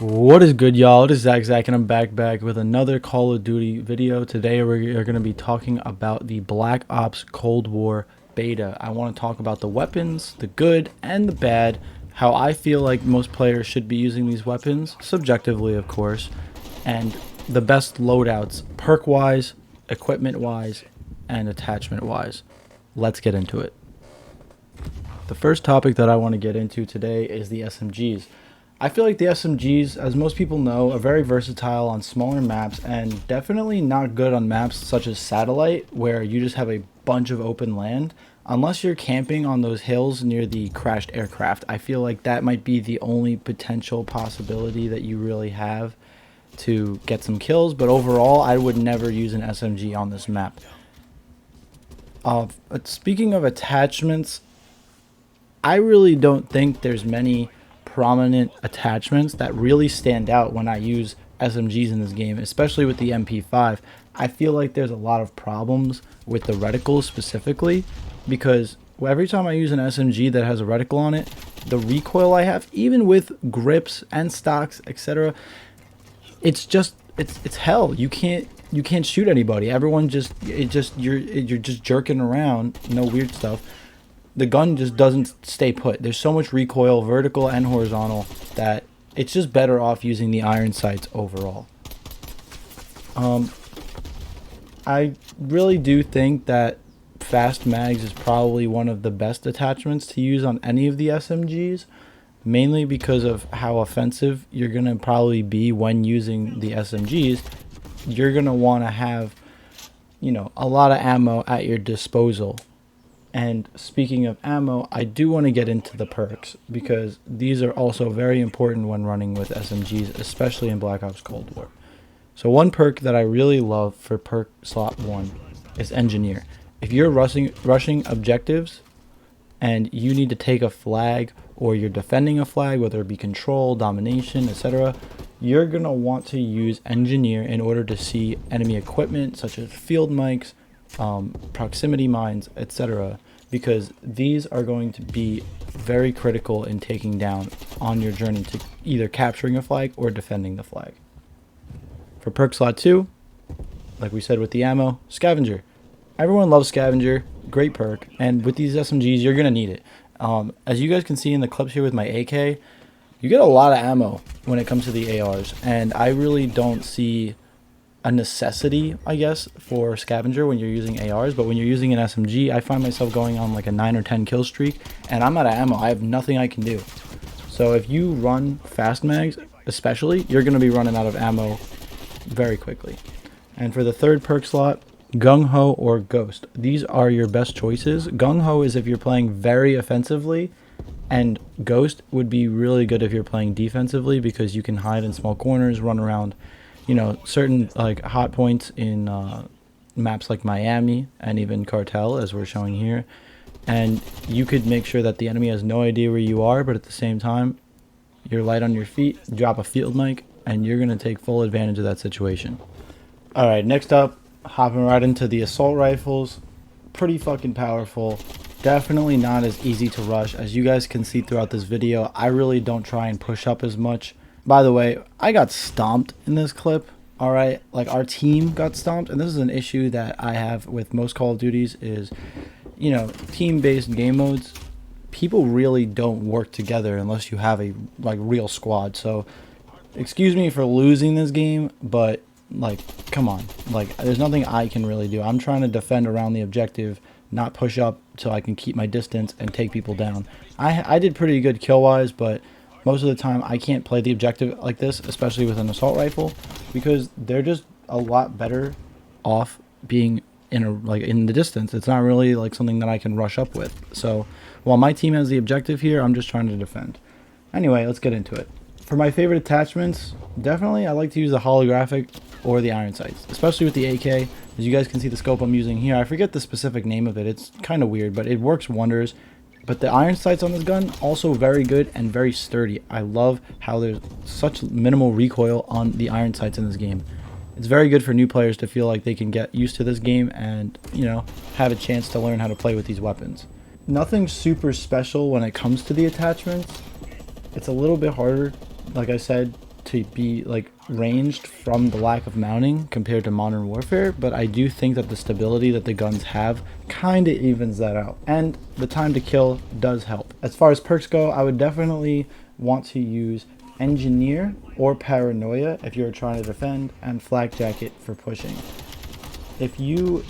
What is good, y'all? It is Zach, and I'm back with another Call of Duty video. Today we're going to be talking about the Black Ops Cold War beta. I want to talk about the weapons, the good and the bad, how I feel like most players should be using these weapons, subjectively of course, and the best loadouts, perk-wise, equipment-wise, and attachment-wise. Let's get into it. The first topic that I want to get into today is the SMGs. I feel like the SMGs, as most people know, are very versatile on smaller maps and definitely not good on maps such as Satellite, where you just have a bunch of open land. Unless you're camping on those hills near the crashed aircraft, I feel like that might be the only potential possibility that you really have to get some kills, but overall, I would never use an SMG on this map. Speaking of attachments, I really don't think there's many prominent attachments that really stand out when I use SMGs in this game, especially with the MP5. I feel like there's a lot of problems with the reticles specifically, because every time I use an SMG that has a reticle on it, the recoil I have, even with grips and stocks, etc., it's hell. You can't shoot anybody. Everyone you're just jerking around, no weird stuff. The gun just doesn't stay put. There's so much recoil, vertical and horizontal, that it's just better off using the iron sights overall. I really do think that fast mags is probably one of the best attachments to use on any of the SMGs, mainly because of how offensive you're going to probably be when using the SMGs. You're going to want to have, a lot of ammo at your disposal. And speaking of ammo, I do want to get into the perks, because these are also very important when running with SMGs, especially in Black Ops Cold War. So one perk that I really love for perk slot 1 is Engineer. If you're rushing objectives and you need to take a flag, or you're defending a flag, whether it be control, domination, etc., you're going to want to use Engineer in order to see enemy equipment such as field mics, proximity mines, etc., because these are going to be very critical in taking down on your journey to either capturing a flag or defending the flag. For perk slot 2, like we said with the ammo, Scavenger. Everyone loves Scavenger, great perk, and with these SMGs you're going to need it. As you guys can see in the clips here with my AK, you get a lot of ammo when it comes to the ARs, and I really don't see a necessity, I guess, for Scavenger when you're using ARs, but when you're using an SMG, I find myself going on like a 9 or 10 kill streak, and I'm out of ammo. I have nothing I can do. So if you run fast mags, especially, you're going to be running out of ammo very quickly. And for the third perk slot, Gung Ho or Ghost. These are your best choices. Gung Ho is if you're playing very offensively, and Ghost would be really good if you're playing defensively, because you can hide in small corners, run around certain like hot points in maps like Miami and even Cartel, as we're showing here, and you could make sure that the enemy has no idea where you are, but at the same time you're light on your feet, drop a field mic, and you're going to take full advantage of that situation. Alright, next up, hopping right into the assault rifles. Pretty fucking powerful. Definitely not as easy to rush. As you guys can see throughout this video, I really don't try and push up as much. By the way, I got stomped in this clip, alright? Like, our team got stomped, and this is an issue that I have with most Call of Duties is, team-based game modes, people really don't work together unless you have a, real squad. So, excuse me for losing this game, but, come on. There's nothing I can really do. I'm trying to defend around the objective, not push up so I can keep my distance and take people down. I did pretty good kill-wise, but most of the time I can't play the objective like this, especially with an assault rifle, because they're just a lot better off being in the distance. It's not really something that I can rush up with. So while my team has the objective here, I'm just trying to defend. Anyway, let's get into it. For my favorite attachments, definitely I like to use the holographic or the iron sights, especially with the AK. As you guys can see the scope I'm using here, I forget the specific name of it. It's kind of weird, but it works wonders. But the iron sights on this gun, also very good and very sturdy. I love how there's such minimal recoil on the iron sights in this game. It's very good for new players to feel like they can get used to this game and, have a chance to learn how to play with these weapons. Nothing super special when it comes to the attachments. It's a little bit harder, like I said, to be like ranged from the lack of mounting compared to Modern Warfare, but I do think that the stability that the guns have kind of evens that out, and the time to kill does help. As far as perks go, I would definitely want to use Engineer or Paranoia if you're trying to defend, and Flak Jacket for pushing. If you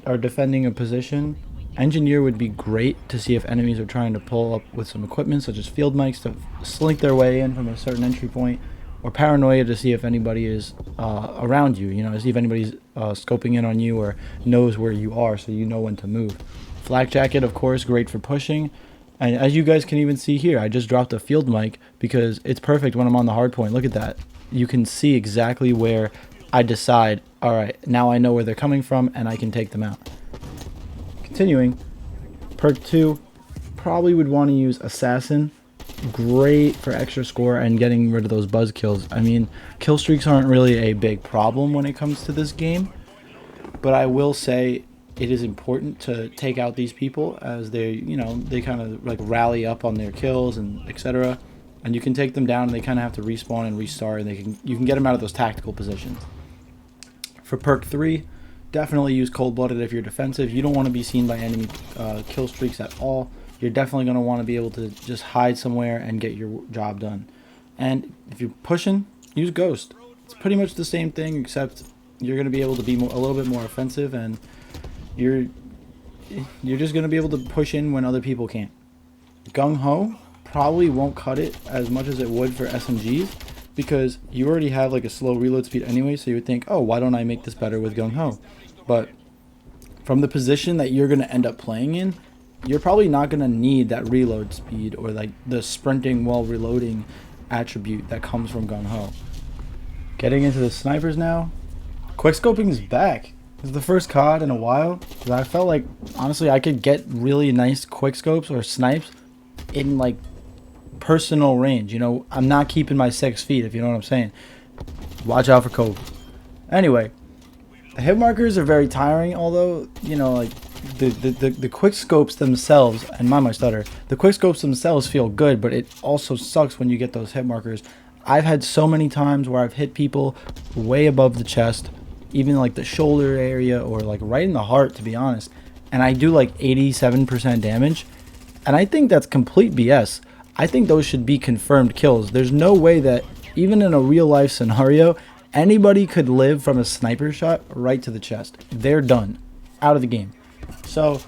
are defending a position, Engineer would be great to see if enemies are trying to pull up with some equipment such as field mics to slink their way in from a certain entry point, or Paranoia to see if anybody is around you, to see if anybody's scoping in on you or knows where you are so you know when to move. Flak Jacket, of course, great for pushing. And as you guys can even see here, I just dropped a field mic because it's perfect when I'm on the hard point. Look at that. You can see exactly where I decide, all right, now I know where they're coming from and I can take them out. Continuing, perk 2, probably would want to use Assassin. Great for extra score and getting rid of those buzz kills. I mean, kill streaks aren't really a big problem when it comes to this game, but I will say it is important to take out these people as they kind of like rally up on their kills and etc. And you can take them down and they kind of have to respawn and restart, and you can get them out of those tactical positions. For perk 3, definitely use Cold-Blooded if you're defensive. You don't want to be seen by enemy kill streaks at all. You're definitely going to want to be able to just hide somewhere and get your job done. And if you're pushing, use Ghost. It's pretty much the same thing, except you're going to be able to be a little bit more offensive, and you're just going to be able to push in when other people can't. Gung Ho probably won't cut it as much as it would for SMGs, because you already have like a slow reload speed anyway, so you would think, oh, why don't I make this better with Gung Ho? But from the position that you're going to end up playing in, you're probably not going to need that reload speed or like the sprinting while reloading attribute that comes from Gung Ho. Getting into the snipers now, quickscoping is back. This is the first COD in a while, because I felt like, honestly, I could get really nice quickscopes or snipes in like personal range. I'm not keeping my 6 feet, if you know what I'm saying. Watch out for Kobe. Anyway, the hit markers are very tiring, although, like the quick scopes themselves, and my stutter, the quick scopes themselves feel good, but it also sucks when you get those hit markers. I've had so many times where I've hit people way above the chest, even like the shoulder area or like right in the heart, to be honest, and I do like 87% damage, and I think that's complete BS. I think those should be confirmed kills. There's no way that even in a real life scenario anybody could live from a sniper shot right to the chest. They're done, out of the game. So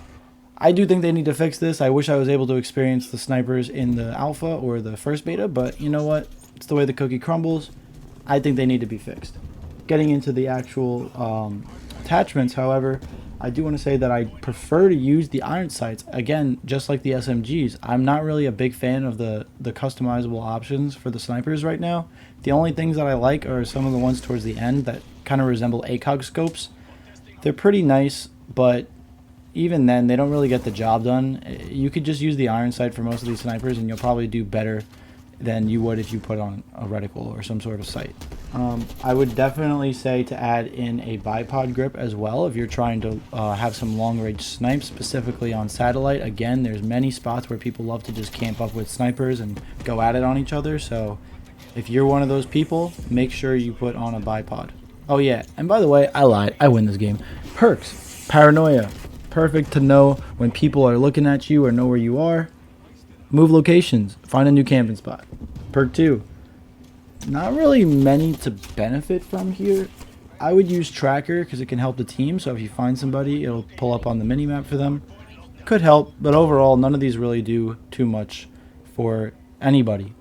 I do think they need to fix this. I wish I was able to experience the snipers in the alpha or the first beta, but you know what? It's the way the cookie crumbles. I think they need to be fixed. Getting into the actual attachments, however, I do want to say that I prefer to use the iron sights. Again, just like the SMGs, I'm not really a big fan of the customizable options for the snipers right now. The only things that I like are some of the ones towards the end that kind of resemble ACOG scopes. They're pretty nice, but even then, they don't really get the job done. You could just use the iron sight for most of these snipers, and you'll probably do better than you would if you put on a reticle or some sort of sight. I would definitely say to add in a bipod grip as well if you're trying to have some long range snipes, specifically on satellite. Again, there's many spots where people love to just camp up with snipers and go at it on each other, so if you're one of those people, make sure you put on a bipod. Oh yeah, and by the way, I lied, I win this game. Perks, Paranoia, perfect to know when people are looking at you or know where you are. Move locations, find a new camping spot. Perk 2, not really many to benefit from here. I would use Tracker because it can help the team, so if you find somebody, it'll pull up on the minimap for them. Could help, but overall, none of these really do too much for anybody.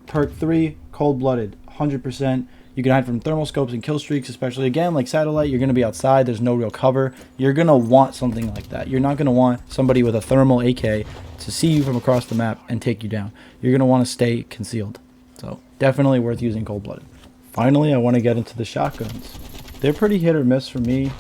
Perk 3, Cold-Blooded, 100%. You can hide from thermal scopes and kill streaks, especially, again, like satellite, you're going to be outside, there's no real cover. You're going to want something like that. You're not going to want somebody with a thermal AK to see you from across the map and take you down. You're going to want to stay concealed. So, definitely worth using Cold-Blooded. Finally, I want to get into the shotguns. They're pretty hit or miss for me.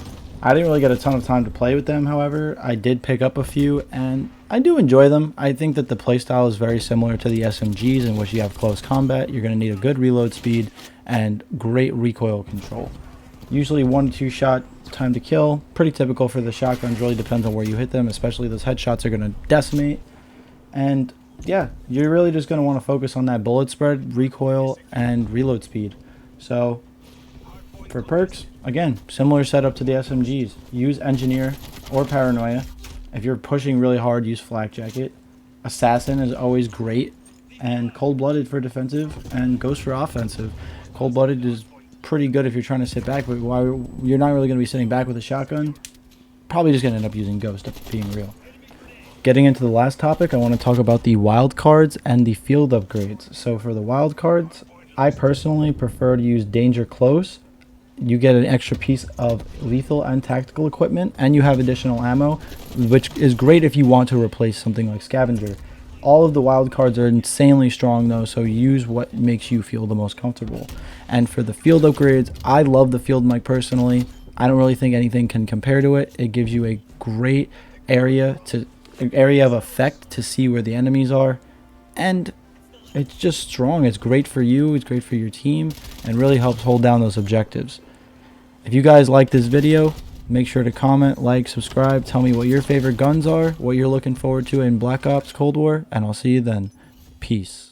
I didn't really get a ton of time to play with them, however. I did pick up a few, and I do enjoy them. I think that the playstyle is very similar to the SMGs, in which you have close combat. You're going to need a good reload speed and great recoil control. Usually 1 to 2 shot time to kill. Pretty typical for the shotguns. Really depends on where you hit them, especially those headshots are going to decimate. And yeah, you're really just going to want to focus on that bullet spread, recoil, and reload speed. So for perks, again, similar setup to the SMGs. Use Engineer or Paranoia. If you're pushing really hard, use Flak Jacket. Assassin is always great, and Cold-Blooded for defensive, and Ghost for offensive. Cold-Blooded is pretty good if you're trying to sit back, but while you're not really going to be sitting back with a shotgun, probably just going to end up using Ghost, if being real. Getting into the last topic, I want to talk about the wild cards and the field upgrades. So for the wild cards, I personally prefer to use Danger Close. You get an extra piece of lethal and tactical equipment, and you have additional ammo, which is great if you want to replace something like Scavenger. All of the wild cards are insanely strong though, so use what makes you feel the most comfortable. And for the field upgrades, I love the field mic personally. I don't really think anything can compare to it. It gives you a great area of effect to see where the enemies are, and it's just strong. It's great for you, it's great for your team, and really helps hold down those objectives. If you guys like this video, make sure to comment, like, subscribe, tell me what your favorite guns are, what you're looking forward to in Black Ops Cold War, and I'll see you then. Peace.